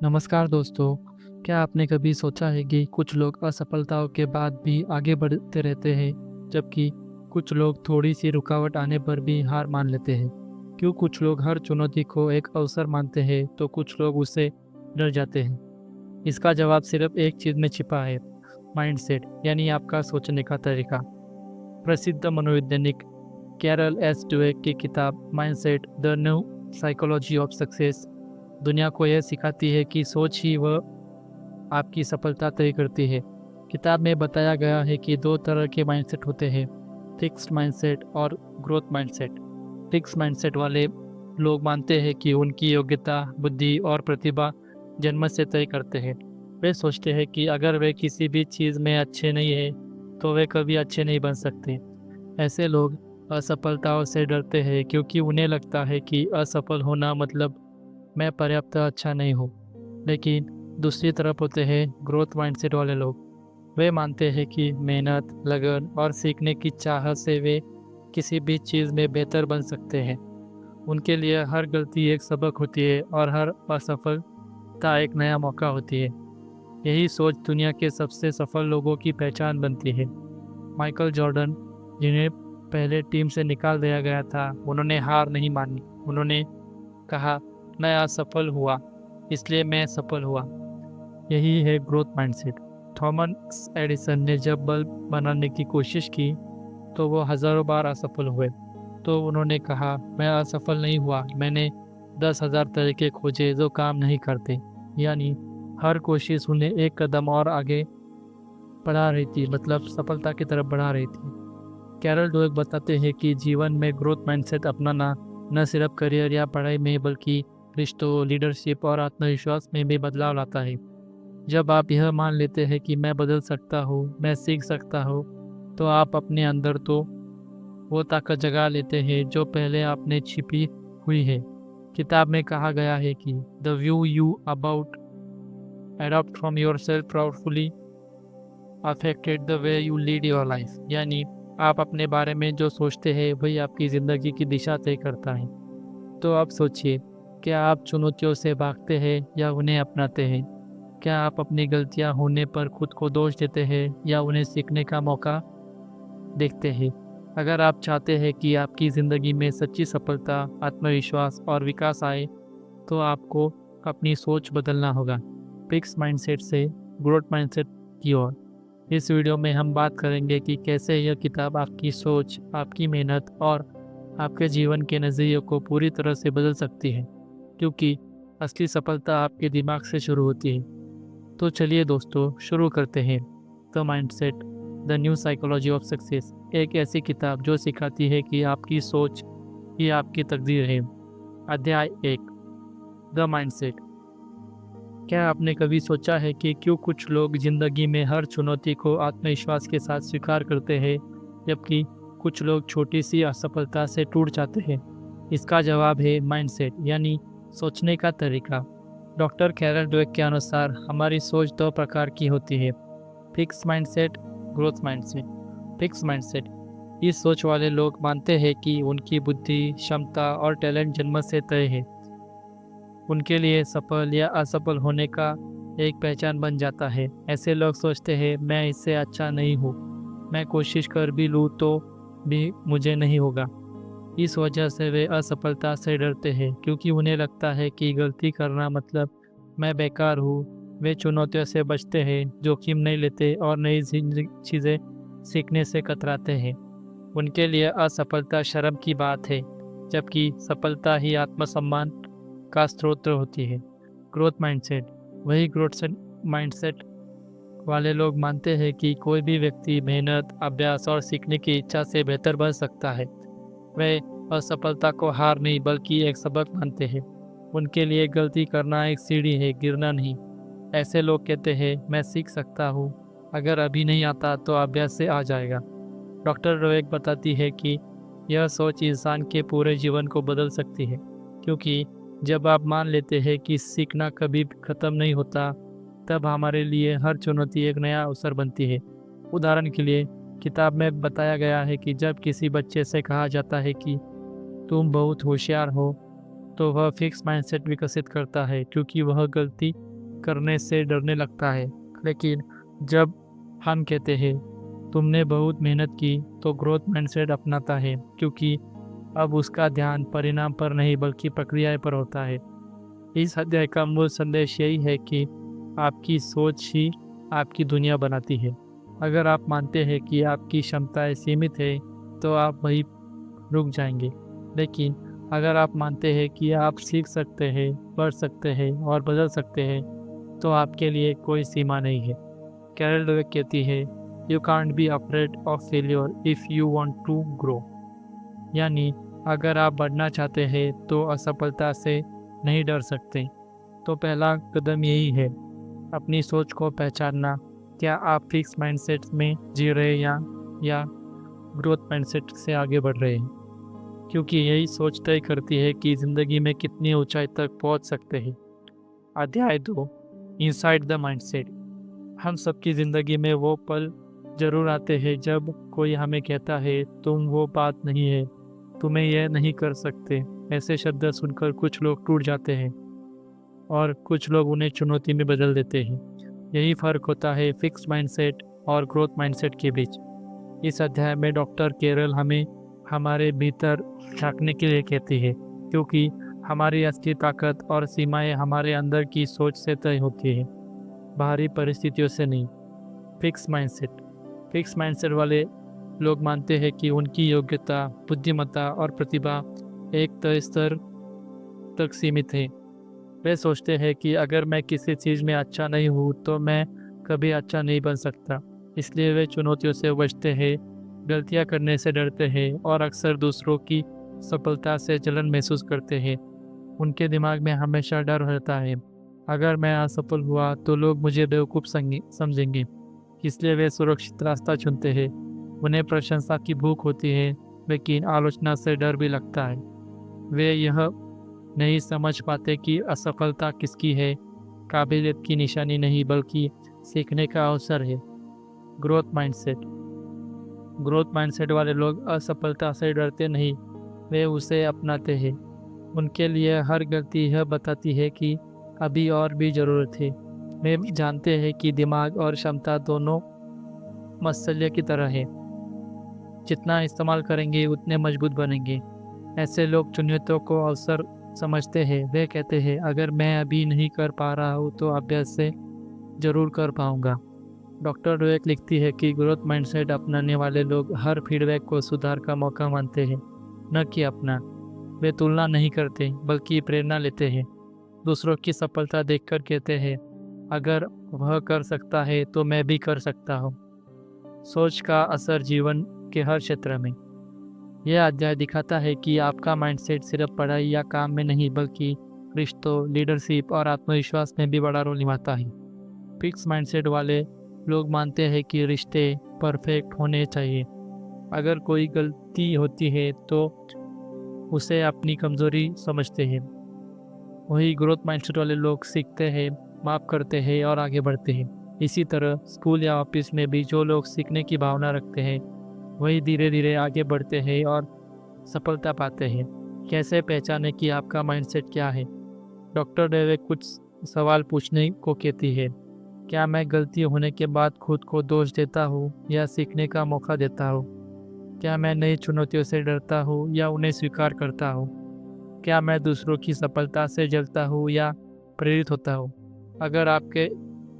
नमस्कार दोस्तों। क्या आपने कभी सोचा है कि कुछ लोग असफलताओं के बाद भी आगे बढ़ते रहते हैं, जबकि कुछ लोग थोड़ी सी रुकावट आने पर भी हार मान लेते हैं? क्यों कुछ लोग हर चुनौती को एक अवसर मानते हैं तो कुछ लोग उससे डर जाते हैं? इसका जवाब सिर्फ एक चीज़ में छिपा है, माइंडसेट, यानी आपका सोचने का तरीका। प्रसिद्ध मनोवैज्ञानिक कैरल एस ड्वेक की किताब mindset the new psychology of success दुनिया को यह सिखाती है कि सोच ही वह आपकी सफलता तय करती है। किताब में बताया गया है कि दो तरह के माइंडसेट होते हैं, फिक्स्ड माइंडसेट और ग्रोथ माइंडसेट। फिक्स्ड माइंडसेट वाले लोग मानते हैं कि उनकी योग्यता, बुद्धि और प्रतिभा जन्म से तय करते हैं। वे सोचते हैं कि अगर वे किसी भी चीज़ में अच्छे नहीं हैं तो वे कभी अच्छे नहीं बन सकते। ऐसे लोग असफलताओं से डरते हैं क्योंकि उन्हें लगता है कि असफल होना मतलब मैं पर्याप्त अच्छा नहीं हूँ। लेकिन दूसरी तरफ होते हैं ग्रोथ माइंडसेट वाले लोग। वे मानते हैं कि मेहनत, लगन और सीखने की चाहत से वे किसी भी चीज़ में बेहतर बन सकते हैं। उनके लिए हर गलती एक सबक होती है और हर असफलता एक नया मौका होती है। यही सोच दुनिया के सबसे सफल लोगों की पहचान बनती है। माइकल जॉर्डन, जिन्हें पहले टीम से निकाल दिया गया था, उन्होंने हार नहीं मानी। उन्होंने कहा, मैं असफल हुआ, इसलिए मैं सफल हुआ। यही है ग्रोथ माइंडसेट। थॉमस एडिसन ने जब बल्ब बनाने की कोशिश की तो वो हजारों बार असफल हुए। तो उन्होंने कहा, मैं असफल नहीं हुआ, मैंने 10,000 तरीके खोजे जो काम नहीं करते। यानी हर कोशिश उन्हें एक कदम और आगे बढ़ा रही थी, मतलब सफलता की तरफ बढ़ा रही थी। कैरल डोएक बताते हैं कि जीवन में ग्रोथ माइंडसेट अपनाना न सिर्फ करियर या पढ़ाई में बल्कि रिश्तों, लीडरशिप और आत्मविश्वास में भी बदलाव लाता है। जब आप यह मान लेते हैं कि मैं बदल सकता हूँ, मैं सीख सकता हूँ, तो आप अपने अंदर तो वो ताकत जगा लेते हैं जो पहले आपने छिपी हुई है। किताब में कहा गया है कि the view you about adopt from yourself profoundly affected the way you lead your life. यानी आप अपने बारे में जो सोचते हैं वही आपकी ज़िंदगी की दिशा तय करता है। तो आप सोचिए, क्या आप चुनौतियों से भागते हैं या उन्हें अपनाते हैं? क्या आप अपनी गलतियां होने पर खुद को दोष देते हैं या उन्हें सीखने का मौका देखते हैं? अगर आप चाहते हैं कि आपकी ज़िंदगी में सच्ची सफलता, आत्मविश्वास और विकास आए, तो आपको अपनी सोच बदलना होगा, फिक्स माइंडसेट से ग्रोथ माइंडसेट की ओर। इस वीडियो में हम बात करेंगे कि कैसे यह किताब आपकी सोच, आपकी मेहनत और आपके जीवन के नज़रिए को पूरी तरह से बदल सकती है, क्योंकि असली सफलता आपके दिमाग से शुरू होती है। तो चलिए दोस्तों, शुरू करते हैं। The mindset the new psychology of success, एक ऐसी किताब जो सिखाती है कि आपकी सोच ही आपकी तकदीर है। अध्याय 1, द माइंडसेट। क्या आपने कभी सोचा है कि क्यों कुछ लोग जिंदगी में हर चुनौती को आत्मविश्वास के साथ स्वीकार करते हैं, जबकि कुछ लोग छोटी सी असफलता से टूट जाते हैं? इसका जवाब है माइंडसेट, यानी सोचने का तरीका। डॉक्टर कैरल डवेक के अनुसार हमारी सोच दो प्रकार की होती है, fix mindset, growth mindset. Fix mindset, इस सोच वाले लोग मानते हैं कि उनकी बुद्धि, क्षमता और टैलेंट जन्म से तय है। उनके लिए सफल या असफल होने का एक पहचान बन जाता है। ऐसे लोग सोचते हैं, मैं इससे अच्छा नहीं हूँ, मैं कोशिश कर भी लूँ तो भी मुझे नहीं होगा। इस वजह से वे असफलता से डरते हैं, क्योंकि उन्हें लगता है कि गलती करना मतलब मैं बेकार हूँ। वे चुनौतियों से बचते हैं, जोखिम नहीं लेते और नई चीज़ें सीखने से कतराते हैं। उनके लिए असफलता शर्म की बात है, जबकि सफलता ही आत्मसम्मान का स्रोत होती है। ग्रोथ माइंडसेट, वही ग्रोथ माइंडसेट वाले लोग मानते हैं कि कोई भी व्यक्ति मेहनत, अभ्यास और सीखने की इच्छा से बेहतर बन सकता है। वे असफलता को हार नहीं बल्कि एक सबक मानते हैं। उनके लिए गलती करना एक सीढ़ी है, गिरना नहीं। ऐसे लोग कहते हैं, मैं सीख सकता हूँ, अगर अभी नहीं आता तो अभ्यास से आ जाएगा। डॉक्टर रोएक बताती है कि यह सोच इंसान के पूरे जीवन को बदल सकती है, क्योंकि जब आप मान लेते हैं कि सीखना कभी ख़त्म नहीं होता, तब हमारे लिए हर चुनौती एक नया अवसर बनती है। उदाहरण के लिए, किताब में बताया गया है कि जब किसी बच्चे से कहा जाता है कि तुम बहुत होशियार हो, तो वह फिक्स माइंडसेट विकसित करता है, क्योंकि वह गलती करने से डरने लगता है। लेकिन जब हम कहते हैं तुमने बहुत मेहनत की, तो ग्रोथ माइंडसेट अपनाता है, क्योंकि अब उसका ध्यान परिणाम पर नहीं बल्कि प्रक्रिया पर होता है। इस अध्याय का मूल संदेश यही है कि आपकी सोच ही आपकी दुनिया बनाती है। अगर आप मानते हैं कि आपकी क्षमताएं सीमित है तो आप वहीं रुक जाएंगे। लेकिन अगर आप मानते हैं कि आप सीख सकते हैं, पढ़ सकते हैं और बदल सकते हैं, तो आपके लिए कोई सीमा नहीं है। कैरल डवेक कहती है, you can't be afraid of failure if you want to grow. यानी अगर आप बढ़ना चाहते हैं तो असफलता से नहीं डर सकते। तो पहला कदम यही है, अपनी सोच को पहचानना। क्या आप फिक्स माइंडसेट में जी रहे हैं या ग्रोथ माइंडसेट से आगे बढ़ रहे हैं? क्योंकि यही सोच तय करती है कि ज़िंदगी में कितनी ऊंचाई तक पहुंच सकते हैं। अध्याय 2, इनसाइड द माइंडसेट। हम सबकी ज़िंदगी में वो पल जरूर आते हैं जब कोई हमें कहता है तुम वो बात नहीं है, तुम्हें यह नहीं कर सकते। ऐसे शब्द सुनकर कुछ लोग टूट जाते हैं और कुछ लोग उन्हें चुनौती में बदल देते हैं। यही फ़र्क होता है फिक्स माइंडसेट और ग्रोथ माइंडसेट के बीच। इस अध्याय में डॉक्टर केरल हमें हमारे भीतर झांकने के लिए कहती है, क्योंकि हमारी असली ताकत और सीमाएं हमारे अंदर की सोच से तय होती है, बाहरी परिस्थितियों से नहीं। फिक्स माइंडसेट वाले लोग मानते हैं कि उनकी योग्यता, बुद्धिमत्ता और प्रतिभा एक तय स्तर तक सीमित है। वे सोचते हैं कि अगर मैं किसी चीज़ में अच्छा नहीं हूँ तो मैं कभी अच्छा नहीं बन सकता। इसलिए वे चुनौतियों से बचते हैं, गलतियाँ करने से डरते हैं और अक्सर दूसरों की सफलता से जलन महसूस करते हैं। उनके दिमाग में हमेशा डर रहता है, अगर मैं असफल हुआ तो लोग मुझे बेवकूफ़ समझेंगे। इसलिए वे सुरक्षित रास्ता चुनते हैं। उन्हें प्रशंसा की भूख होती है, लेकिन आलोचना से डर भी लगता है। वे यह नहीं समझ पाते कि असफलता किसकी है, काबिलियत की निशानी नहीं बल्कि सीखने का अवसर है। ग्रोथ माइंडसेट वाले लोग असफलता से डरते नहीं, वे उसे अपनाते हैं। उनके लिए हर गलती यह बताती है कि अभी और भी ज़रूरत है। वे जानते हैं कि दिमाग और क्षमता दोनों मत्स्य की तरह है, जितना इस्तेमाल करेंगे उतने मजबूत बनेंगे। ऐसे लोग चुनौतियों को अवसर समझते हैं। वे कहते हैं अगर मैं अभी नहीं कर पा रहा हूँ तो अभ्यास से ज़रूर कर पाऊँगा। डॉक्टर डवेक लिखती है कि ग्रोथ माइंडसेट अपनाने वाले लोग हर फीडबैक को सुधार का मौका मानते हैं, न कि अपना। वे तुलना नहीं करते बल्कि प्रेरणा लेते हैं। दूसरों की सफलता देखकर कहते हैं अगर वह कर सकता है तो मैं भी कर सकता हूँ। सोच का असर जीवन के हर क्षेत्र में। यह अध्याय दिखाता है कि आपका माइंडसेट सिर्फ पढ़ाई या काम में नहीं बल्कि रिश्तों, लीडरशिप और आत्मविश्वास में भी बड़ा रोल निभाता है। फिक्स माइंडसेट वाले लोग मानते हैं कि रिश्ते परफेक्ट होने चाहिए। अगर कोई गलती होती है तो उसे अपनी कमजोरी समझते हैं। वही ग्रोथ माइंडसेट वाले लोग सीखते हैं, माफ़ करते हैं और आगे बढ़ते हैं। इसी तरह स्कूल या ऑफिस में भी जो लोग सीखने की भावना रखते हैं वही धीरे धीरे आगे बढ़ते हैं और सफलता पाते हैं। कैसे पहचाने कि आपका माइंडसेट क्या है? डॉक्टर डेवे कुछ सवाल पूछने को कहती है। क्या मैं गलती होने के बाद खुद को दोष देता हूँ या सीखने का मौका देता हूँ? क्या मैं नई चुनौतियों से डरता हूँ या उन्हें स्वीकार करता हूँ? क्या मैं दूसरों की सफलता से जलता हूँ या प्रेरित होता हूँ? अगर आपके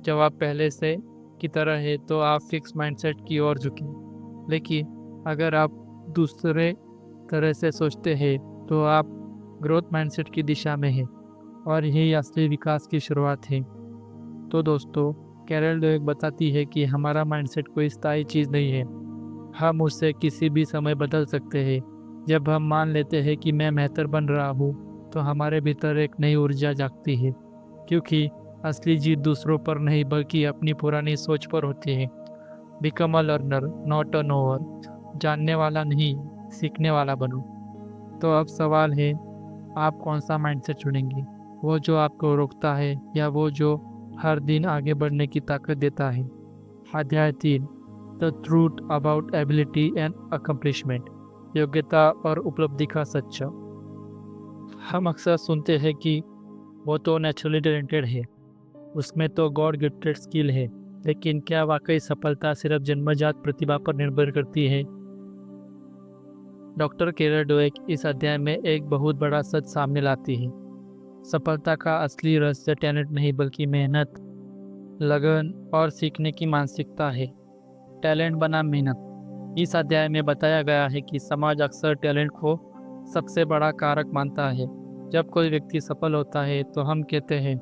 जवाब पहले से की तरह है तो आप फिक्स माइंडसेट की ओर झुकें। लेकिन अगर आप दूसरे तरह से सोचते हैं तो आप ग्रोथ माइंडसेट की दिशा में हैं और यही असली विकास की शुरुआत है। तो दोस्तों, कैरल डवेक बताती है कि हमारा माइंडसेट कोई स्थायी चीज़ नहीं है। हम उससे किसी भी समय बदल सकते हैं। जब हम मान लेते हैं कि मैं बेहतर बन रहा हूँ तो हमारे भीतर एक नई ऊर्जा जागती है, क्योंकि असली जीत दूसरों पर नहीं बल्कि अपनी पुरानी सोच पर होती है। Become a learner not a knower. जानने वाला नहीं, सीखने वाला बनो। तो अब सवाल है, आप कौन सा माइंडसेट चुनेंगे? वो जो आपको रोकता है या वो जो हर दिन आगे बढ़ने की ताकत देता है? अध्याय 3, the truth about ability and accomplishment. योग्यता और उपलब्धि का सच। हम अक्सर सुनते हैं कि वो तो नेचुरली टैलेंटेड है, उसमें तो गॉड गिफ्टेड स्किल है। लेकिन क्या वाकई सफलता सिर्फ जन्मजात प्रतिभा पर निर्भर करती है? डॉक्टर केरल डोएक इस अध्याय में एक बहुत बड़ा सच सामने लाती है। सफलता का असली रहस्य टैलेंट नहीं बल्कि मेहनत, लगन और सीखने की मानसिकता है। टैलेंट बनाम मेहनत। इस अध्याय में बताया गया है कि समाज अक्सर टैलेंट को सबसे बड़ा कारक मानता है। जब कोई व्यक्ति सफल होता है तो हम कहते हैं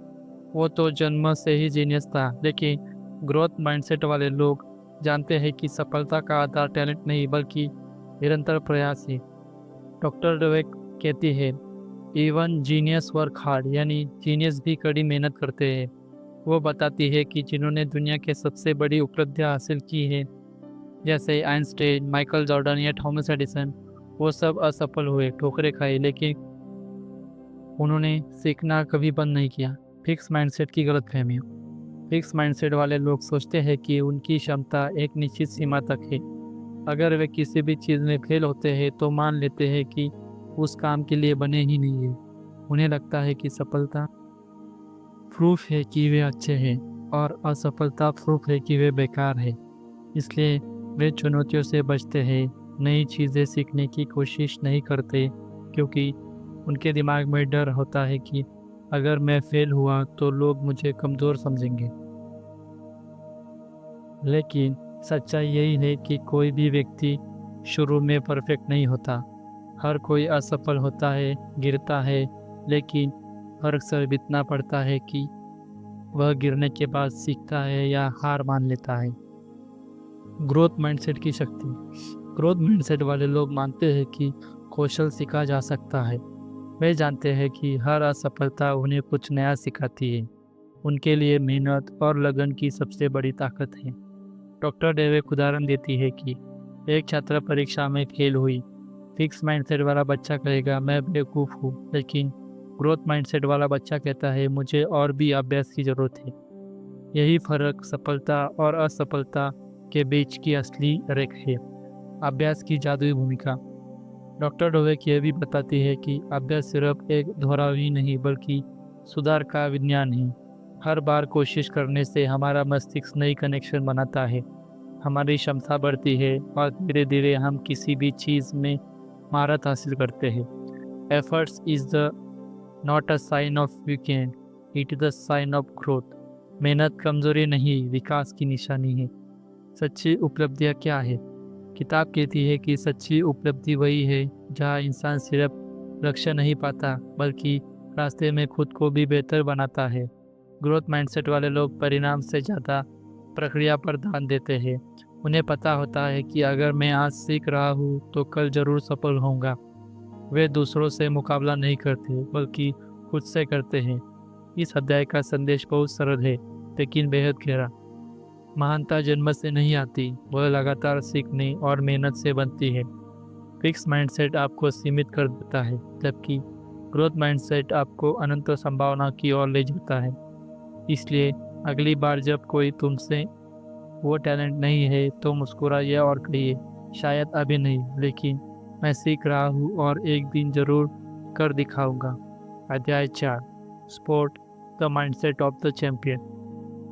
वो तो जन्म से ही जीनियस था। लेकिन ग्रोथ माइंडसेट वाले लोग जानते हैं कि सफलता का आधार टैलेंट नहीं बल्कि निरंतर प्रयास है। डॉक्टर डवेक कहती है इवन जीनियस वर्क हार्ड, यानी जीनियस भी कड़ी मेहनत करते हैं। वो बताती है कि जिन्होंने दुनिया के सबसे बड़ी उपलब्धियां हासिल की हैं, जैसे आइंस्टाइन, माइकल जॉर्डन या थॉमस एडिसन, वो सब असफल हुए, ठोकरें खाई, लेकिन उन्होंने सीखना कभी बंद नहीं किया। फिक्स माइंडसेट की गलतफहमी। फिक्स माइंडसेट वाले लोग सोचते हैं कि उनकी क्षमता एक निश्चित सीमा तक है। अगर वे किसी भी चीज़ में फेल होते हैं तो मान लेते हैं कि उस काम के लिए बने ही नहीं है। उन्हें लगता है कि सफलता प्रूफ है कि वे अच्छे हैं और असफलता प्रूफ है कि वे बेकार है। इसलिए वे चुनौतियों से बचते हैं, नई चीज़ें सीखने की कोशिश नहीं करते, क्योंकि उनके दिमाग में डर होता है कि अगर मैं फेल हुआ तो लोग मुझे कमज़ोर समझेंगे। लेकिन सच्चाई यही है कि कोई भी व्यक्ति शुरू में परफेक्ट नहीं होता। हर कोई असफल होता है, गिरता है, लेकिन फर्क सिर्फ इतना पड़ता है कि वह गिरने के बाद सीखता है या हार मान लेता है। ग्रोथ माइंडसेट की शक्ति। ग्रोथ माइंडसेट वाले लोग मानते हैं कि कौशल सीखा जा सकता है। वे जानते हैं कि हर असफलता उन्हें कुछ नया सिखाती है। उनके लिए मेहनत और लगन की सबसे बड़ी ताकत है। डॉक्टर डेवेक उदाहरण देती है कि एक छात्रा परीक्षा में फेल हुई। फिक्स माइंडसेट वाला बच्चा कहेगा मैं बेवकूफ़ हूँ, लेकिन ग्रोथ माइंडसेट वाला बच्चा कहता है मुझे और भी अभ्यास की ज़रूरत है। यही फर्क सफलता और असफलता के बीच की असली रेख है। अभ्यास की जादुई भूमिका। डॉक्टर डोवेक यह भी बताती है कि अभ्यास सिर्फ एक दोहराव ही नहीं बल्कि सुधार का विज्ञान है। हर बार कोशिश करने से हमारा मस्तिष्क नई कनेक्शन बनाता है, हमारी क्षमता बढ़ती है और धीरे धीरे हम किसी भी चीज़ में महारत हासिल करते हैं। Efforts is the not a sign of weekend, it is the sign of growth. मेहनत कमजोरी नहीं, विकास की निशानी है। सच्ची उपलब्धियाँ क्या है? किताब कहती है कि सच्ची उपलब्धि वही है जहाँ इंसान सिर्फ लक्ष्य नहीं पाता बल्कि रास्ते में खुद को भी बेहतर बनाता है। ग्रोथ माइंडसेट वाले लोग परिणाम से ज़्यादा प्रक्रिया पर ध्यान देते हैं। उन्हें पता होता है कि अगर मैं आज सीख रहा हूँ तो कल ज़रूर सफल होऊंगा। वे दूसरों से मुकाबला नहीं करते बल्कि खुद से करते हैं। इस अध्याय का संदेश बहुत सरल है लेकिन बेहद गहरा। महानता जन्म से नहीं आती, वह लगातार सीखने और मेहनत से बनती है। फिक्स माइंडसेट आपको सीमित कर देता है, जबकि ग्रोथ माइंडसेट आपको अनंत संभावना की ओर ले जाता है। इसलिए अगली बार जब कोई तुमसे वो टैलेंट नहीं है तो मुस्कुराइए और कहिए शायद अभी नहीं, लेकिन मैं सीख रहा हूँ और एक दिन जरूर कर दिखाऊंगा। अध्याय 4। Sport, the mindset of the champion.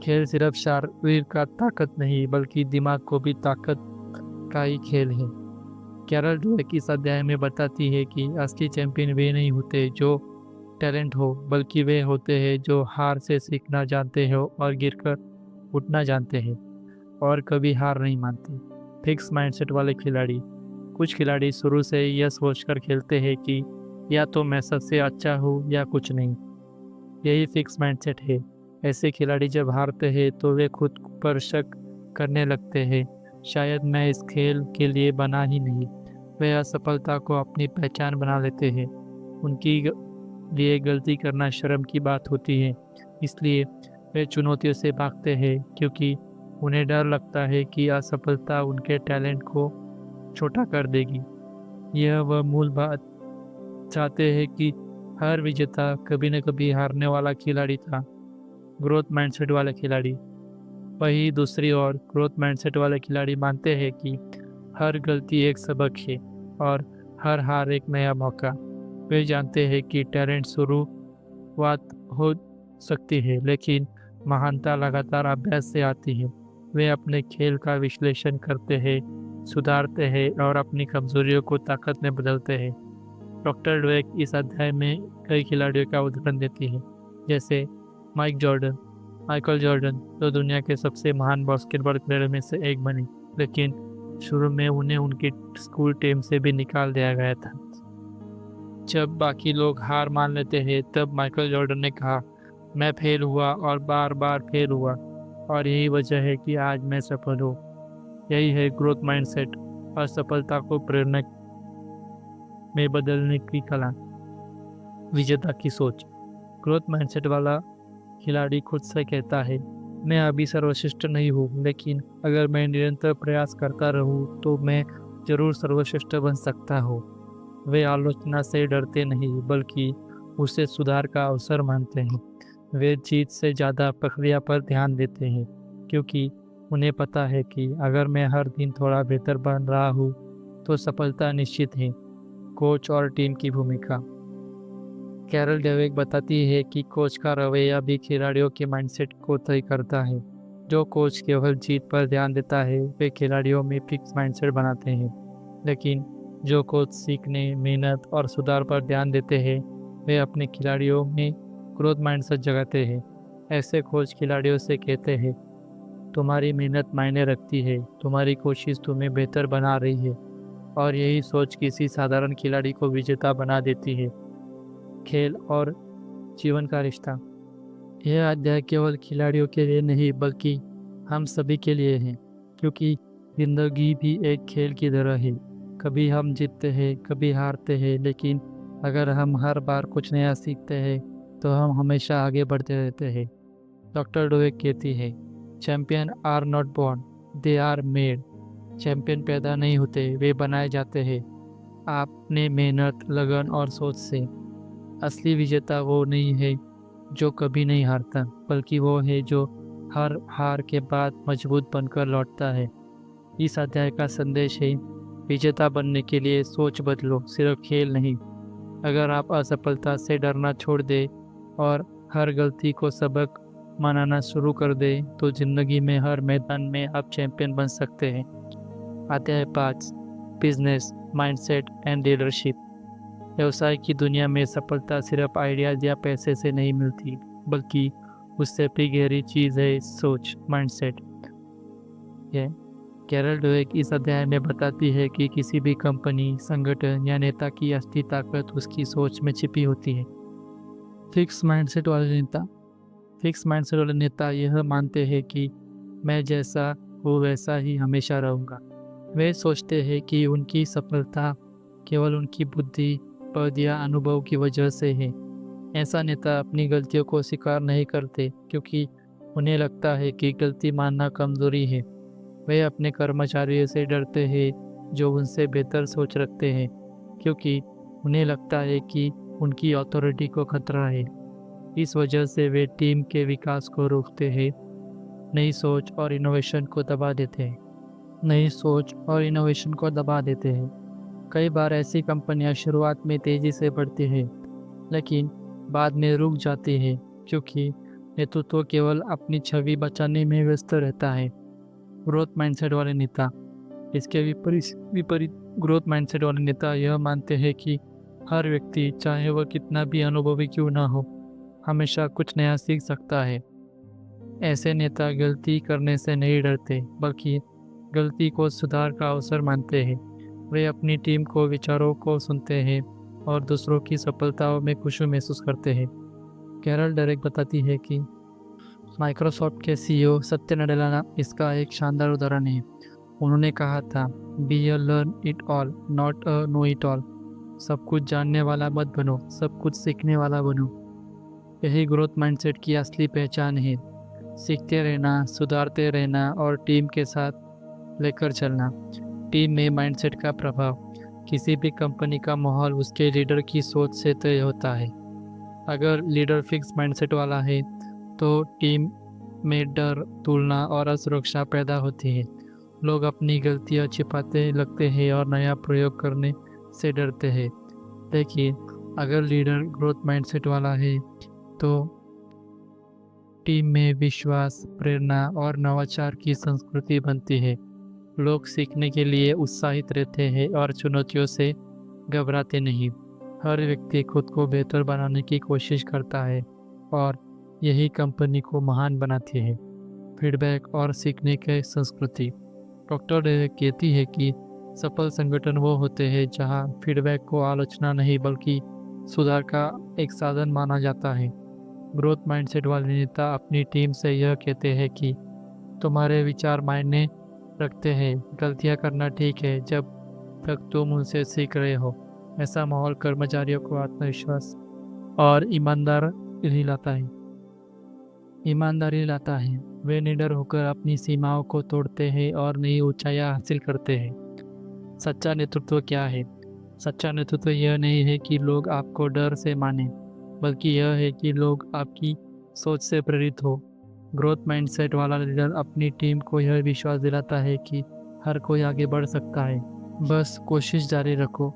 खेल सिर्फ शारीरिक का ताकत नहीं बल्कि दिमाग को भी ताकत का ही खेल है। कैरल ड्वेक इस अध्याय में बताती है कि असली चैंपियन वे नहीं होते जो टैलेंट हो, बल्कि वे होते हैं जो हार से सीखना जानते हो और गिरकर उठना जानते हैं और कभी हार नहीं मानते। फिक्स माइंडसेट वाले खिलाड़ी। कुछ खिलाड़ी शुरू से यह सोचकर खेलते हैं कि या तो मैं सबसे अच्छा हूँ या कुछ नहीं। यही फिक्स माइंडसेट है। ऐसे खिलाड़ी जब हारते हैं तो वे खुद पर शक करने लगते हैं, शायद मैं इस खेल के लिए बना ही नहीं। वे असफलता को अपनी पहचान बना लेते हैं। उनकी लिए गलती करना शर्म की बात होती है, इसलिए वे चुनौतियों से भागते हैं क्योंकि उन्हें डर लगता है कि असफलता उनके टैलेंट को छोटा कर देगी। यह वह मूल बात चाहते हैं कि हर विजेता कभी न कभी हारने वाला खिलाड़ी था। ग्रोथ माइंडसेट वाले खिलाड़ी। वही दूसरी ओर ग्रोथ माइंडसेट वाले खिलाड़ी मानते हैं कि हर गलती एक सबक है और हर हार एक नया मौका। वे जानते हैं कि टैलेंट शुरुआत हो सकती है लेकिन महानता लगातार अभ्यास से आती है। वे अपने खेल का विश्लेषण करते हैं, सुधारते हैं और अपनी कमजोरियों को ताकत में बदलते हैं। डॉक्टर ड्वेक इस अध्याय में कई खिलाड़ियों का उदाहरण देती है, जैसे माइकल जॉर्डन, जो दुनिया के सबसे महान बास्केटबॉल प्लेयर में से एक बने, लेकिन शुरू में उन्हें उनकी स्कूल टीम से भी निकाल दिया गया था। जब बाकी लोग हार मान लेते हैं, तब माइकल जॉर्डन ने कहा, मैं फेल हुआ और बार बार फेल हुआ, और यही वजह है कि आज मैं सफल हूँ। यही है ग्रोथ माइंडसेट, असफलता को प्रेरणा में बदलने की कला। विजेता की सोच। ग्रोथ माइंडसेट वाला खिलाड़ी खुद से कहता है, मैं अभी सर्वश्रेष्ठ नहीं हूँ, लेकिन अगर मैं निरंतर प्रयास करता रहूँ तो मैं जरूर सर्वश्रेष्ठ बन सकता हूँ। वे आलोचना से डरते नहीं, बल्कि उसे सुधार का अवसर मानते हैं। वे जीत से ज़्यादा प्रक्रिया पर ध्यान देते हैं, क्योंकि उन्हें पता है कि अगर मैं हर दिन थोड़ा बेहतर बन रहा हूँ तो सफलता निश्चित है। कोच और टीम की भूमिका। कैरल डेवेक बताती है कि कोच का रवैया भी खिलाड़ियों के माइंडसेट को तय करता है। जो कोच केवल जीत पर ध्यान देता है, वे खिलाड़ियों में फिक्स माइंडसेट बनाते हैं, लेकिन जो कोच सीखने, मेहनत और सुधार पर ध्यान देते हैं, वे अपने खिलाड़ियों में ग्रोथ माइंडसेट जगाते हैं। ऐसे कोच खिलाड़ियों से कहते हैं, तुम्हारी मेहनत मायने रखती है, तुम्हारी कोशिश तुम्हें बेहतर बना रही है, और यही सोच किसी साधारण खिलाड़ी को विजेता बना देती है। खेल और जीवन का रिश्ता। यह अध्याय केवल खिलाड़ियों के लिए नहीं, बल्कि हम सभी के लिए है, क्योंकि जिंदगी भी एक खेल की तरह है। कभी हम जीतते हैं, कभी हारते हैं, लेकिन अगर हम हर बार कुछ नया सीखते हैं तो हम हमेशा आगे बढ़ते रहते हैं। डॉक्टर डोवेक कहती है, champion are not born, they are made. Champion पैदा नहीं होते, वे बनाए जाते हैं आपने मेहनत, लगन और सोच से। असली विजेता वो नहीं है जो कभी नहीं हारता, बल्कि वो है जो हर हार के बाद मजबूत बनकर लौटता है। इस अध्याय का संदेश है, विजेता बनने के लिए सोच बदलो, सिर्फ खेल नहीं। अगर आप असफलता से डरना छोड़ दे और हर गलती को सबक मानना शुरू कर दे, तो जिंदगी में हर मैदान में आप चैंपियन बन सकते हैं। अध्याय 5, बिजनेस, माइंडसेट एंड लीडरशिप। व्यवसाय की दुनिया में सफलता सिर्फ आइडियाज या पैसे से नहीं मिलती, बल्कि उससे भी गहरी चीज़ है सोच, माइंडसेट। यह कैरल डवेक इस अध्याय में बताती है कि किसी भी कंपनी, संगठन या नेता की असली ताकत उसकी सोच में छिपी होती है। फिक्स माइंडसेट वाले नेता यह मानते हैं कि मैं जैसा हूँ वैसा ही हमेशा रहूँगा। वे सोचते हैं कि उनकी सफलता केवल उनकी बुद्धि, पद या अनुभव की वजह से है। ऐसा नेता अपनी गलतियों को स्वीकार नहीं करते, क्योंकि उन्हें लगता है कि गलती मानना कमजोरी है। वे अपने कर्मचारियों से डरते हैं जो उनसे बेहतर सोच रखते हैं, क्योंकि उन्हें लगता है कि उनकी अथॉरिटी को खतरा है। इस वजह से वे टीम के विकास को रोकते हैं, नई सोच और इनोवेशन को दबा देते हैं। कई बार ऐसी कंपनियां शुरुआत में तेजी से बढ़ती हैं, लेकिन बाद में रुक जाती हैं, क्योंकि नेतृत्व केवल अपनी छवि बचाने में व्यस्त रहता है। ग्रोथ माइंडसेट वाले नेता। इसके विपरीत ग्रोथ माइंडसेट वाले नेता यह मानते हैं कि हर व्यक्ति, चाहे वह कितना भी अनुभवी क्यों ना हो, हमेशा कुछ नया सीख सकता है। ऐसे नेता गलती करने से नहीं डरते, बल्कि गलती को सुधार का अवसर मानते हैं। वे अपनी टीम को विचारों को सुनते हैं और दूसरों की सफलताओं में खुशी महसूस करते हैं। कैरल डेवेक बताती है कि माइक्रोसॉफ्ट के सीईओ सत्य नडेला इसका एक शानदार उदाहरण है। उन्होंने कहा था, be a learn it all, not a know it all. सब कुछ जानने वाला मत बनो, सब कुछ सीखने वाला बनो। यही ग्रोथ माइंडसेट की असली पहचान है। सीखते रहना, सुधारते रहना और टीम के साथ लेकर चलना। टीम में माइंडसेट का प्रभाव। किसी भी कंपनी का माहौल उसके लीडर की सोच से तय होता है। अगर लीडर फिक्स माइंडसेट वाला है तो टीम में डर, तुलना और असुरक्षा पैदा होती है। लोग अपनी गलतियां छिपाते लगते हैं और नया प्रयोग करने से डरते हैं। लेकिन अगर लीडर ग्रोथ माइंडसेट वाला है तो टीम में विश्वास, प्रेरणा और नवाचार की संस्कृति बनती है। लोग सीखने के लिए उत्साहित रहते हैं और चुनौतियों से घबराते नहीं। हर व्यक्ति खुद को बेहतर बनाने की कोशिश करता है और यही कंपनी को महान बनाती है। फीडबैक और सीखने की संस्कृति। डॉक्टर डेवेक कहती है कि सफल संगठन वो होते हैं जहां फीडबैक को आलोचना नहीं बल्कि सुधार का एक साधन माना जाता है। ग्रोथ माइंडसेट वाले नेता अपनी टीम से यह कहते हैं कि तुम्हारे विचार मायने रखते हैं, गलतियां करना ठीक है जब तक तुम उनसे सीख रहे हो। ऐसा माहौल कर्मचारियों को आत्मविश्वास और ईमानदारी लाता है। वे निडर होकर अपनी सीमाओं को तोड़ते हैं और नई ऊंचाइयां हासिल करते हैं। सच्चा नेतृत्व क्या है? सच्चा नेतृत्व यह नहीं है कि लोग आपको डर से माने, बल्कि यह है कि लोग आपकी सोच से प्रेरित हो। ग्रोथ माइंडसेट वाला लीडर अपनी टीम को यह विश्वास दिलाता है कि हर कोई आगे बढ़ सकता है, बस कोशिश जारी रखो।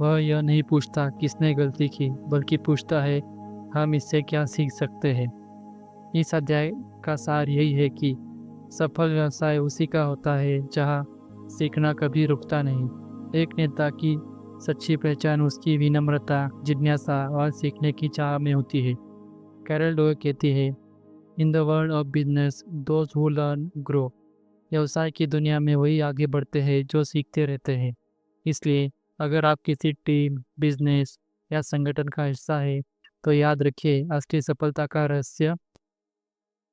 वह यह नहीं पूछता किसने गलती की, बल्कि पूछता है हम इससे क्या सीख सकते हैं। इस अध्याय का सार यही है कि सफल व्यवसाय उसी का होता है जहां सीखना कभी रुकता नहीं। एक नेता की सच्ची पहचान उसकी विनम्रता, जिज्ञासा और सीखने की चाह में होती है। कैरल डोय कहती है, in the world of business those who learn grow. व्यवसाय की दुनिया में वही आगे बढ़ते हैं जो सीखते रहते हैं। इसलिए अगर आप किसी टीम, बिजनेस या संगठन का हिस्सा है तो याद रखिए असली सफलता का रहस्य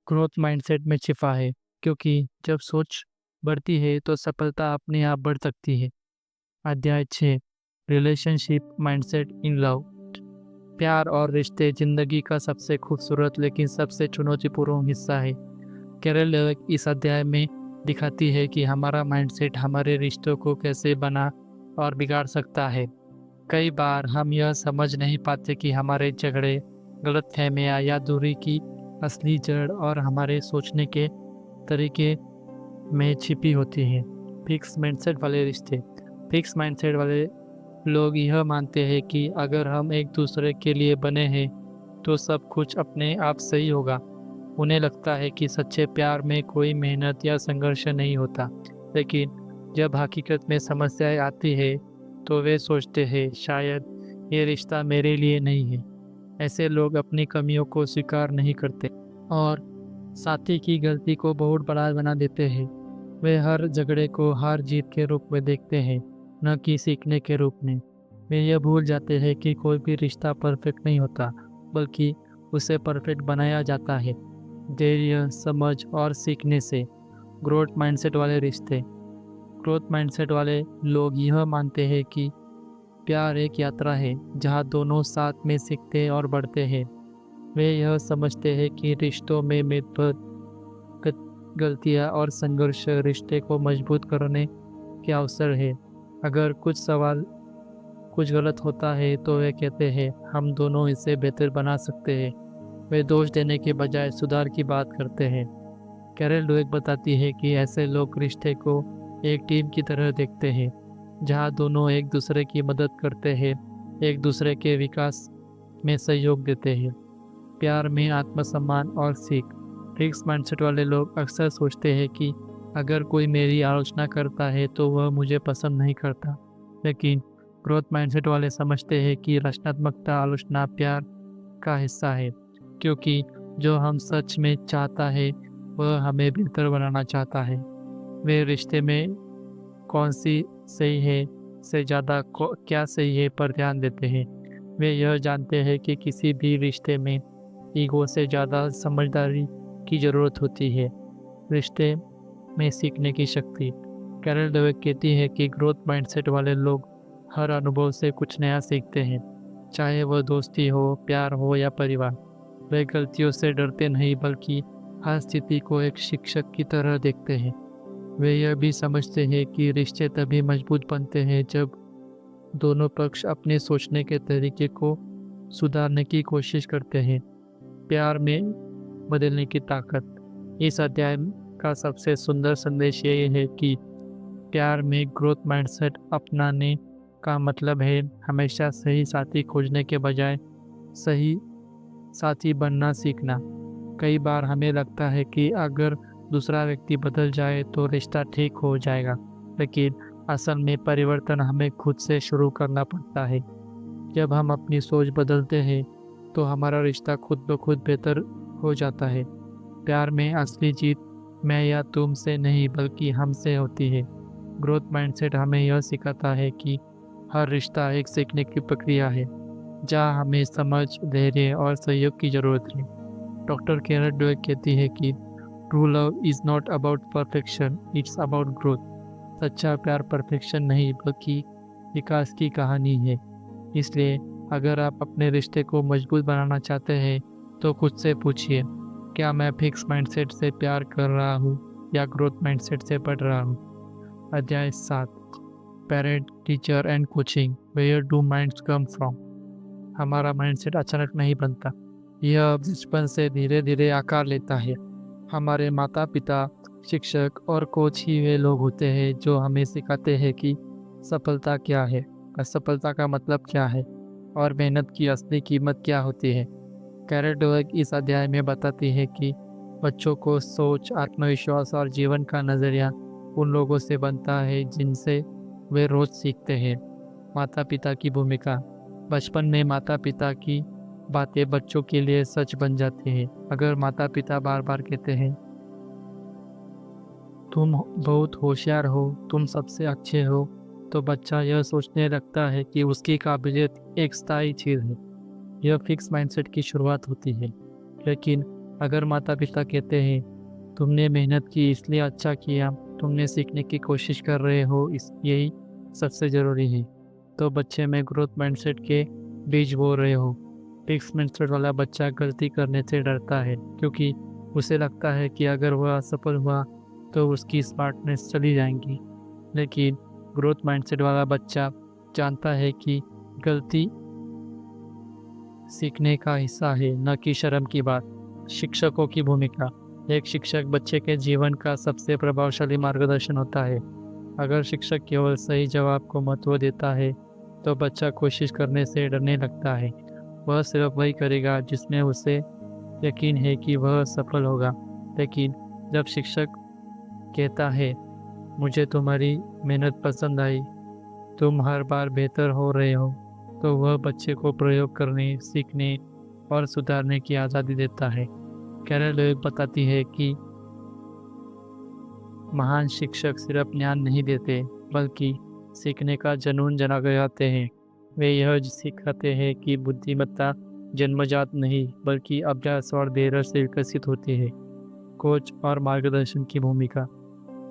ग्रोथ माइंडसेट में छिपा है, क्योंकि जब सोच बढ़ती है तो सफलता अपने आप बढ़ सकती है। अध्याय 6, रिलेशनशिप माइंडसेट इन लव। प्यार और रिश्ते जिंदगी का सबसे खूबसूरत लेकिन सबसे चुनौतीपूर्ण हिस्सा है। कैरल लेविक इस अध्याय में दिखाती है कि हमारा माइंडसेट हमारे रिश्तों को कैसे बना और बिगाड़ सकता है। कई बार हम यह समझ नहीं पाते कि हमारे झगड़े, गलतफहमियां या दूरी की असली जड़ और हमारे सोचने के तरीके में छिपी होती है। फिक्स माइंडसेट वाले रिश्ते। फिक्स माइंडसेट वाले लोग यह मानते हैं कि अगर हम एक दूसरे के लिए बने हैं तो सब कुछ अपने आप सही होगा। उन्हें लगता है कि सच्चे प्यार में कोई मेहनत या संघर्ष नहीं होता, लेकिन जब हकीकत में समस्याएं आती है तो वे सोचते हैं शायद ये रिश्ता मेरे लिए नहीं है। ऐसे लोग अपनी कमियों को स्वीकार नहीं करते और साथी की गलती को बहुत बड़ा बना देते हैं। वे हर झगड़े को हार जीत के रूप में देखते हैं, न कि सीखने के रूप में। वे यह भूल जाते हैं कि कोई भी रिश्ता परफेक्ट नहीं होता, बल्कि उसे परफेक्ट बनाया जाता है धैर्य, समझ और सीखने से। ग्रोथ माइंडसेट वाले रिश्ते। ग्रोथ माइंडसेट वाले लोग यह मानते हैं कि प्यार एक यात्रा है जहां दोनों साथ में सीखते और बढ़ते हैं। वे यह समझते हैं कि रिश्तों में मतभेद, गलतियां और संघर्ष रिश्ते को मजबूत करने के अवसर है। अगर कुछ गलत होता है तो वे कहते हैं हम दोनों इसे बेहतर बना सकते हैं। वे दोष देने के बजाय सुधार की बात करते हैं। कैरल डवेक बताती है कि ऐसे लोग रिश्ते को एक टीम की तरह देखते हैं, जहां दोनों एक दूसरे की मदद करते हैं, एक दूसरे के विकास में सहयोग देते हैं। प्यार में आत्मसम्मान और सीख। फिक्स माइंडसेट वाले लोग अक्सर सोचते हैं कि अगर कोई मेरी आलोचना करता है तो वह मुझे पसंद नहीं करता, लेकिन ग्रोथ माइंडसेट वाले समझते हैं कि रचनात्मकता आलोचना प्यार का हिस्सा है, क्योंकि जो हम सच में चाहता है वह हमें बेहतर बनाना चाहता है। वे रिश्ते में कौन सी सही है से ज़्यादा क्या सही है पर ध्यान देते हैं। वे यह जानते हैं कि किसी भी रिश्ते में ईगो से ज़्यादा समझदारी की ज़रूरत होती है। रिश्ते में सीखने की शक्ति। कैरल डवेक कहती है कि ग्रोथ माइंडसेट वाले लोग हर अनुभव से कुछ नया सीखते हैं, चाहे वह दोस्ती हो, प्यार हो या परिवार। वे गलतियों से डरते नहीं बल्कि हर स्थिति को एक शिक्षक की तरह देखते हैं। वे यह भी समझते हैं कि रिश्ते तभी मजबूत बनते हैं जब दोनों पक्ष अपने सोचने के तरीके को सुधारने की कोशिश करते हैं। प्यार में बदलने की ताकत। इस अध्याय का सबसे सुंदर संदेश ये है कि प्यार में ग्रोथ माइंडसेट अपनाने का मतलब है हमेशा सही साथी खोजने के बजाय सही साथी बनना सीखना। कई बार हमें लगता है कि अगर दूसरा व्यक्ति बदल जाए तो रिश्ता ठीक हो जाएगा, लेकिन असल में परिवर्तन हमें खुद से शुरू करना पड़ता है। जब हम अपनी सोच बदलते हैं तो हमारा रिश्ता खुद ब खुद बेहतर हो जाता है। प्यार में असली जीत मैं या तुम से नहीं बल्कि हमसे होती है। ग्रोथ माइंडसेट हमें यह सिखाता है कि हर रिश्ता एक सीखने की प्रक्रिया है, जहाँ हमें समझ, धैर्य और सहयोग की जरूरत है। डॉक्टर कैरल डवेक कहती है कि true love is not about perfection, it's about growth. सच्चा प्यार परफेक्शन नहीं बल्कि विकास की कहानी है। इसलिए अगर आप अपने रिश्ते को मजबूत बनाना चाहते हैं तो खुद से पूछिए, क्या मैं फिक्स माइंडसेट से प्यार कर रहा हूँ या ग्रोथ माइंडसेट से पढ़ रहा हूँ। अध्याय 7, parent, teacher and coaching, where do minds come from. हमारा माइंडसेट अचानक नहीं बनता, यह बचपन से धीरे धीरे आकार लेता है। हमारे माता पिता, शिक्षक और कोच ही वे लोग होते हैं जो हमें सिखाते हैं कि सफलता क्या है, असफलता का मतलब क्या है और मेहनत की असली कीमत क्या होती है। कैरल डवेक इस अध्याय में बताती है कि बच्चों को सोच, आत्मविश्वास और जीवन का नज़रिया उन लोगों से बनता है जिनसे वे रोज सीखते हैं। माता पिता की भूमिका। बचपन में माता पिता की बातें बच्चों के लिए सच बन जाती हैं। अगर माता पिता बार बार कहते हैं तुम बहुत होशियार हो, तुम सबसे अच्छे हो, तो बच्चा यह सोचने लगता है कि उसकी काबिलियत एक स्थायी चीज़ है। यह फिक्स माइंडसेट की शुरुआत होती है। लेकिन अगर माता पिता कहते हैं तुमने मेहनत की इसलिए अच्छा किया, तुमने सीखने की कोशिश कर रहे हो, इस यही सबसे ज़रूरी है, तो बच्चे में ग्रोथ माइंडसेट के बीज बो रहे हो। फिक्स माइंडसेट वाला बच्चा गलती करने से डरता है क्योंकि उसे लगता है कि अगर वह असफल हुआ तो उसकी स्मार्टनेस चली जाएंगी। लेकिन ग्रोथ माइंडसेट वाला बच्चा जानता है कि गलती सीखने का हिस्सा है, न कि शर्म की बात। शिक्षकों की भूमिका। एक शिक्षक बच्चे के जीवन का सबसे प्रभावशाली मार्गदर्शन होता है। अगर शिक्षक केवल सही जवाब को महत्व देता है तो बच्चा कोशिश करने से डरने लगता है। वह सिर्फ वही करेगा जिसमें उसे यकीन है कि वह सफल होगा। लेकिन जब शिक्षक कहता है मुझे तुम्हारी मेहनत पसंद आई, तुम हर बार बेहतर हो रहे हो, तो वह बच्चे को प्रयोग करने, सीखने और सुधारने की आज़ादी देता है। कैरल डवेक बताती है कि महान शिक्षक सिर्फ ज्ञान नहीं देते बल्कि सीखने का जुनून जगाते हैं। वे यह सिखाते हैं कि बुद्धिमत्ता जन्मजात नहीं बल्कि अभ्यास और धैर्य से विकसित होती है। कोच और मार्गदर्शन की भूमिका।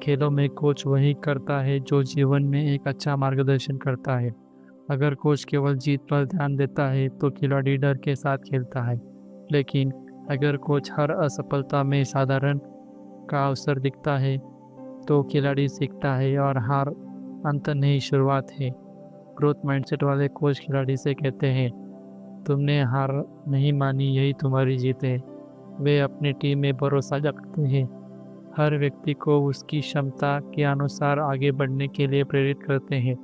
खेलों में कोच वही करता है जो जीवन में एक अच्छा मार्गदर्शन करता है। अगर कोच केवल जीत पर ध्यान देता है तो खिलाड़ी डर के साथ खेलता है। लेकिन अगर कोच हर असफलता में साधारण का अवसर दिखता है तो खिलाड़ी सीखता है और हार अंत नहीं शुरुआत है। ग्रोथ माइंडसेट वाले कोच खिलाड़ी से कहते हैं तुमने हार नहीं मानी, यही तुम्हारी जीत है। वे अपनी टीम में भरोसा रखते हैं, हर व्यक्ति को उसकी क्षमता के अनुसार आगे बढ़ने के लिए प्रेरित करते हैं।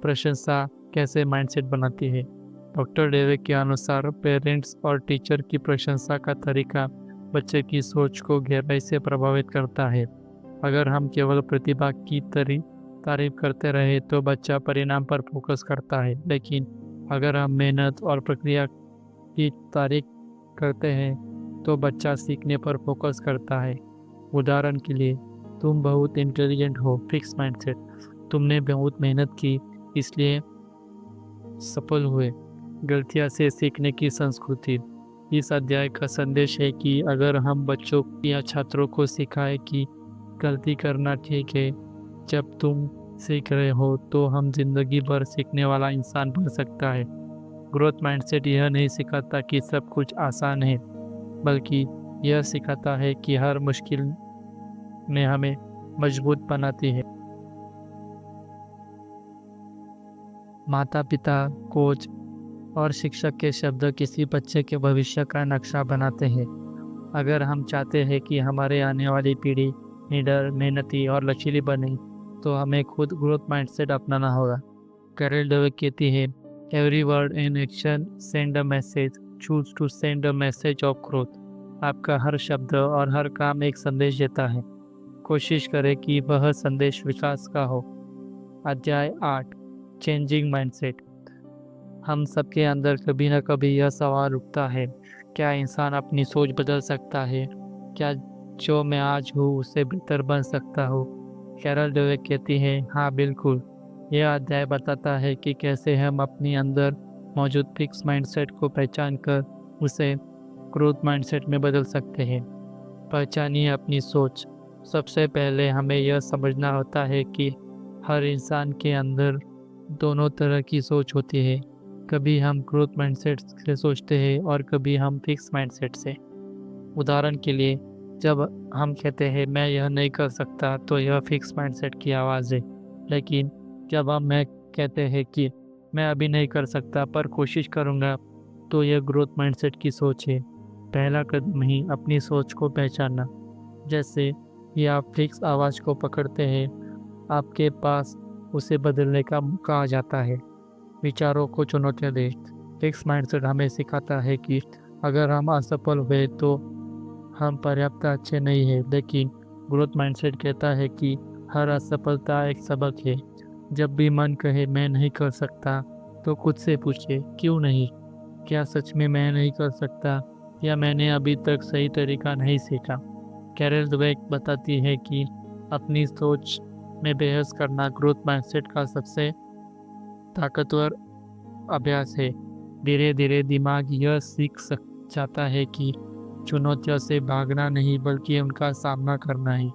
प्रशंसा कैसे माइंडसेट बनाती है। डॉक्टर डवेक के अनुसार पेरेंट्स और टीचर की प्रशंसा का तरीका बच्चे की सोच को गहराई से प्रभावित करता है। अगर हम केवल प्रतिभा की तारीफ करते रहे तो बच्चा परिणाम पर फोकस करता है। लेकिन अगर हम मेहनत और प्रक्रिया की तारीफ करते हैं तो बच्चा सीखने पर फोकस करता है। उदाहरण के लिए, तुम बहुत इंटेलिजेंट हो, फिक्स माइंडसेट। तुमने बहुत मेहनत की इसलिए सफल हुए, गलतियां से सीखने की संस्कृति। इस अध्याय का संदेश है कि अगर हम बच्चों या छात्रों को सिखाएं कि गलती करना ठीक है जब तुम सीख रहे हो, तो हम जिंदगी भर सीखने वाला इंसान बन सकता है। ग्रोथ माइंडसेट यह नहीं सिखाता कि सब कुछ आसान है, बल्कि यह सिखाता है कि हर मुश्किल में हमें मजबूत बनाती है। माता पिता, कोच और शिक्षक के शब्द किसी बच्चे के भविष्य का नक्शा बनाते हैं। अगर हम चाहते हैं कि हमारे आने वाली पीढ़ी निडर, मेहनती और लचीली बने, तो हमें खुद ग्रोथ माइंडसेट अपनाना होगा। कैरल डवेक कहती है every word and action send a message, choose to send a message of growth. आपका हर शब्द और हर काम एक संदेश देता है। कोशिश करें कि वह संदेश विकास का हो। अध्याय 8, चेंजिंग माइंडसेट। हम सबके अंदर कभी न कभी यह सवाल उठता है, क्या इंसान अपनी सोच बदल सकता है? क्या जो मैं आज हूँ उससे बेहतर बन सकता हूँ? कैरल डवेक कहती है, हाँ बिल्कुल। यह अध्याय बताता है कि कैसे हम अपनी अंदर मौजूद फिक्स माइंडसेट को पहचान कर उसे ग्रोथ माइंडसेट में बदल सकते हैं। पहचानिए अपनी सोच। सबसे पहले हमें यह समझना होता है कि हर इंसान के अंदर दोनों तरह की सोच होती है। कभी हम ग्रोथ माइंडसेट से सोचते हैं और कभी हम फिक्स माइंडसेट से। उदाहरण के लिए, जब हम कहते हैं मैं यह नहीं कर सकता, तो यह फिक्स माइंडसेट की आवाज़ है। लेकिन जब हम मैं कहते हैं कि मैं अभी नहीं कर सकता पर कोशिश करूँगा, तो यह ग्रोथ माइंडसेट की सोच है। पहला कदम ही अपनी सोच को पहचानना। जैसे ही आप फिक्स आवाज़ को पकड़ते हैं, आपके पास उसे बदलने का मौका आ जाता है। विचारों को चुनौतियाँ दें। फिक्स माइंडसेट हमें सिखाता है कि अगर हम असफल हुए तो हम पर्याप्त अच्छे नहीं हैं, लेकिन ग्रोथ माइंडसेट कहता है कि हर असफलता एक सबक है। जब भी मन कहे मैं नहीं कर सकता, तो खुद से पूछिए क्यों नहीं? क्या सच में मैं नहीं कर सकता, या मैंने अभी तक सही तरीका नहीं सीखा? कैरल दवेक बताती है कि अपनी सोच में बहस करना ग्रोथ माइंडसेट का सबसे ताकतवर अभ्यास है। धीरे धीरे दिमाग यह सीख सक जाता है कि चुनौतियों से भागना नहीं बल्कि उनका सामना करना है।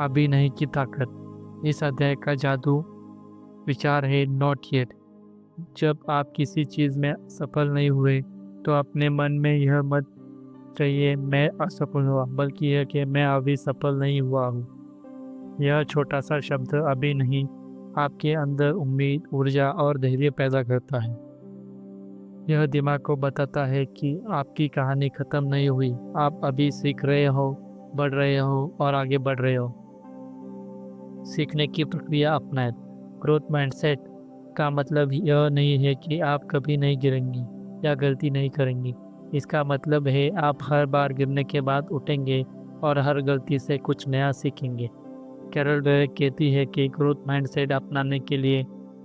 अभी नहीं की ताकत। इस अध्याय का जादू विचार है नॉट येट। जब आप किसी चीज़ में सफल नहीं हुए, तो अपने मन में यह मत कहिए मैं असफल हुआ, बल्कि यह कि मैं अभी सफल नहीं हुआ हूँ। यह छोटा सा शब्द अभी नहीं आपके अंदर उम्मीद, ऊर्जा और धैर्य पैदा करता है। यह दिमाग को बताता है कि आपकी कहानी खत्म नहीं हुई, आप अभी सीख रहे हो, बढ़ रहे हो और आगे बढ़ रहे हो। सीखने की प्रक्रिया अपनाएं। ग्रोथ माइंडसेट का मतलब यह नहीं है कि आप कभी नहीं गिरेंगी या गलती नहीं करेंगी। इसका मतलब है आप हर बार गिरने के बाद उठेंगे और हर गलती से कुछ नया सीखेंगे। कैरल डवेक कहती है कि ग्रोथ माइंडसेट अपनाने के लिए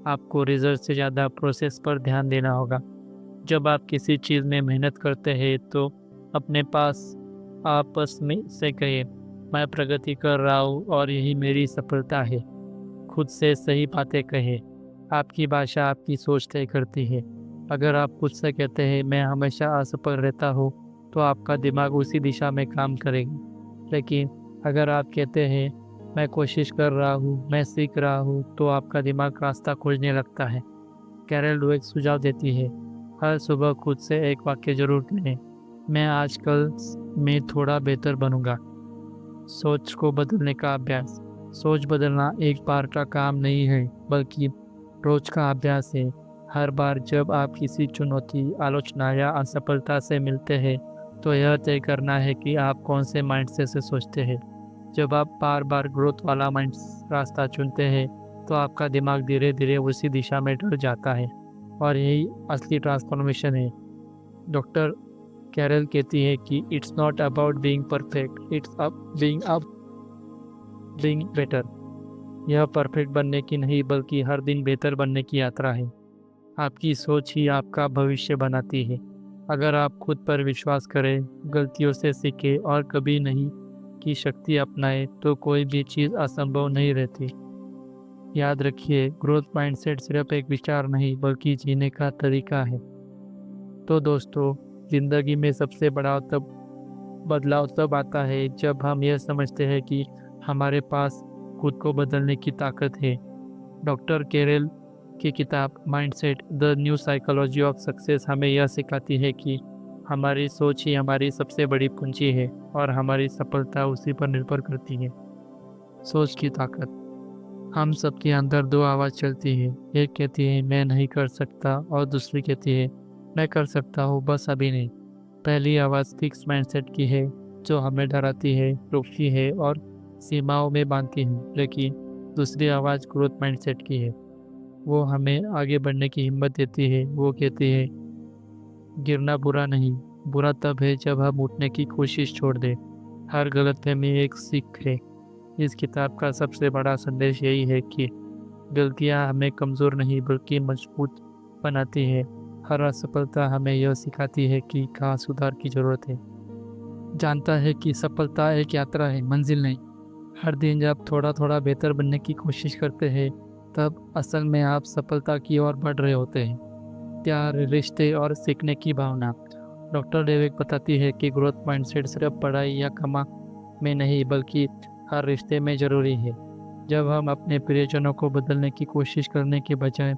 आपको रिजल्ट से ज़्यादा प्रोसेस पर ध्यान देना होगा। जब आप किसी चीज़ में मेहनत करते हैं, तो अपने पास आपस में से कहिए मैं प्रगति कर रहा हूँ और यही मेरी सफलता है। खुद से सही बातें कहें। आपकी भाषा आपकी सोच तय करती है। अगर आप खुद से कहते हैं मैं हमेशा असफल रहता हूँ, तो आपका दिमाग उसी दिशा में काम करेगा। लेकिन अगर आप कहते हैं मैं कोशिश कर रहा हूँ, मैं सीख रहा हूँ, तो आपका दिमाग रास्ता खोजने लगता है। कैरल डवेक सुझाव देती है, हर सुबह खुद से एक वाक्य जरूर कहें, मैं आजकल में थोड़ा बेहतर बनूंगा। सोच को बदलने का अभ्यास। सोच बदलना एक बार का काम नहीं है, बल्कि रोज का अभ्यास है। हर बार जब आप किसी चुनौती, आलोचना या असफलता से मिलते हैं, तो यह तय करना है कि आप कौन से माइंडसेट से सोचते हैं। जब आप बार बार ग्रोथ वाला माइंड रास्ता चुनते हैं, तो आपका दिमाग धीरे धीरे उसी दिशा में ढल जाता है, और यही असली ट्रांसफॉर्मेशन है। डॉक्टर कैरल कहती है कि it's not about being perfect, it's being better. यह परफेक्ट बनने की नहीं, बल्कि हर दिन बेहतर बनने की यात्रा है। आपकी सोच ही आपका भविष्य बनाती है। अगर आप खुद पर विश्वास करें, गलतियों से सीखें और कभी नहीं की शक्ति अपनाएं, तो कोई भी चीज़ असंभव नहीं रहती। याद रखिए, ग्रोथ माइंडसेट सिर्फ एक विचार नहीं, बल्कि जीने का तरीका है। तो दोस्तों, जिंदगी में सबसे बड़ा बदलाव तब आता है जब हम यह समझते हैं कि हमारे पास खुद को बदलने की ताकत है। डॉक्टर कैरल की किताब mindset the new psychology of success हमें यह सिखाती है कि हमारी सोच ही हमारी सबसे बड़ी पूंजी है, और हमारी सफलता उसी पर निर्भर करती है। सोच की ताकत। हम सबके अंदर दो आवाज़ चलती है। एक कहती है मैं नहीं कर सकता, और दूसरी कहती है मैं कर सकता हूँ, बस अभी नहीं। पहली आवाज़ फिक्स माइंडसेट की है, जो हमें डराती है, रोकती है और सीमाओं में बांधती है। लेकिन दूसरी आवाज़ ग्रोथ माइंडसेट की है। वो हमें आगे बढ़ने की हिम्मत देती है। वो कहती है गिरना बुरा नहीं, बुरा तब है जब हम उठने की कोशिश छोड़ दें। हर गलतफहमी एक सीख है। इस किताब का सबसे बड़ा संदेश यही है कि गलतियां हमें कमज़ोर नहीं बल्कि मजबूत बनाती है। हर असफलता हमें यह सिखाती है कि कहाँ सुधार की ज़रूरत है। जानता है कि सफलता एक यात्रा है, मंजिल नहीं। हर दिन जब थोड़ा थोड़ा बेहतर बनने की कोशिश करते हैं तब असल में आप सफलता की ओर बढ़ रहे होते हैं। प्यार, रिश्ते और सीखने की भावना। डॉक्टर डेविक बताती है कि ग्रोथ माइंडसेट सिर्फ पढ़ाई या कमा में नहीं बल्कि हर रिश्ते में ज़रूरी है। जब हम अपने प्रियजनों को बदलने की कोशिश करने के बजाय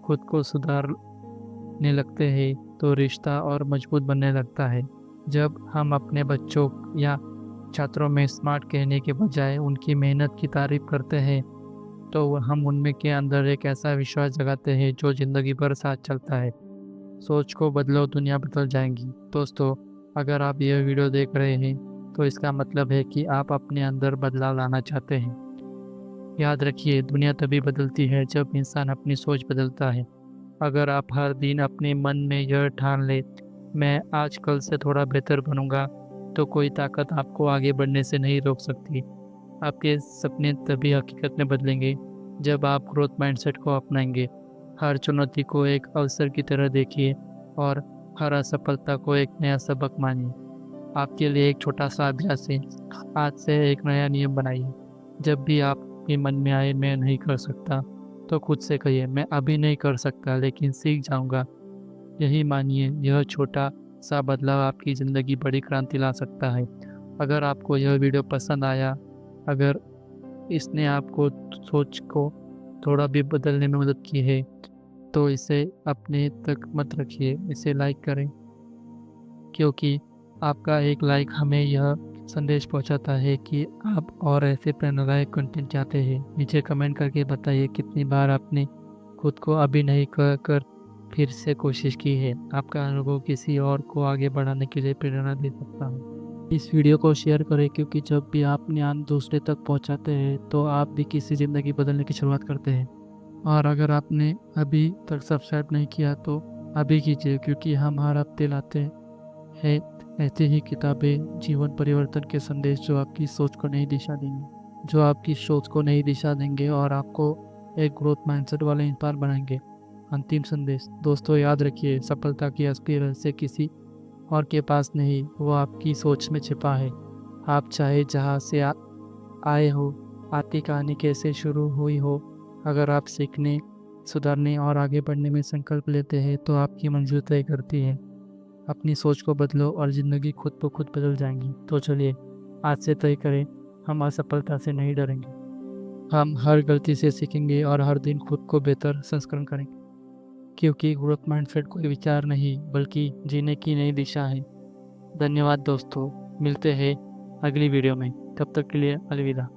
खुद को सुधारने लगते हैं तो रिश्ता और मजबूत बनने लगता है। जब हम अपने बच्चों या छात्रों में स्मार्ट कहने के बजाय उनकी मेहनत की तारीफ करते हैं तो हम उनमें के अंदर एक ऐसा विश्वास जगाते हैं जो ज़िंदगी भर साथ चलता है। सोच को बदलो, दुनिया बदल जाएगी। दोस्तों, अगर आप यह वीडियो देख रहे हैं तो इसका मतलब है कि आप अपने अंदर बदलाव लाना चाहते हैं। याद रखिए, दुनिया तभी बदलती है जब इंसान अपनी सोच बदलता है। अगर आप हर दिन अपने मन में यह ठान ले, मैं आज कल से थोड़ा बेहतर बनूंगा, तो कोई ताकत आपको आगे बढ़ने से नहीं रोक सकती। आपके सपने तभी हकीकत में बदलेंगे जब आप ग्रोथ माइंडसेट को अपनाएंगे। हर चुनौती को एक अवसर की तरह देखिए और हर असफलता को एक नया सबक मानिए। आपके लिए एक छोटा सा अभ्यास है। आज से एक नया नियम बनाइए। जब भी आपके मन में आए मैं नहीं कर सकता, तो खुद से कहिए मैं अभी नहीं कर सकता लेकिन सीख जाऊंगा। यही मानिए, यह छोटा सा बदलाव आपकी ज़िंदगी बड़ी क्रांति ला सकता है। अगर आपको यह वीडियो पसंद आया, अगर इसने आपको सोच को थोड़ा भी बदलने में मदद की है, तो इसे अपने तक मत रखिए, इसे लाइक करें, क्योंकि आपका एक लाइक हमें यह संदेश पहुंचाता है कि आप और ऐसे प्रेरणादायक कंटेंट चाहते हैं। नीचे कमेंट करके बताइए कितनी बार आपने खुद को अभी नहीं कर फिर से कोशिश की है। आपका अनुभव किसी और को आगे बढ़ाने के लिए प्रेरणा दे सकता है। इस वीडियो को शेयर करें, क्योंकि जब भी आप ज्ञान दूसरे तक पहुंचाते हैं तो आप भी किसी ज़िंदगी बदलने की शुरुआत करते हैं। और अगर आपने अभी तक सब्सक्राइब नहीं किया तो अभी कीजिए, क्योंकि हम हर हफ्ते लाते हैं ऐसी ही किताबें, जीवन परिवर्तन के संदेश जो आपकी सोच को नई दिशा देंगे, और आपको एक ग्रोथ माइंडसेट वाले इंसान बनाएंगे। अंतिम संदेश, दोस्तों याद रखिए, सफलता की असली रहस्य किसी और के पास नहीं, वो आपकी सोच में छिपा है। आप चाहे जहाँ से आए हो, आपकी कहानी कैसे शुरू हुई हो, अगर आप सीखने, सुधारने और आगे बढ़ने में संकल्प लेते हैं तो आपकी मंजिल तय करती है। अपनी सोच को बदलो और ज़िंदगी खुद ब खुद बदल जाएंगी। तो चलिए आज से तय करें, हम असफलता से नहीं डरेंगे। हम हर गलती से सीखेंगे और हर दिन खुद को बेहतर संस्करण करेंगे, क्योंकि ग्रोथ माइंडसेट कोई विचार नहीं बल्कि जीने की नई दिशा है। धन्यवाद दोस्तों, मिलते हैं अगली वीडियो में। तब तक के लिए अलविदा।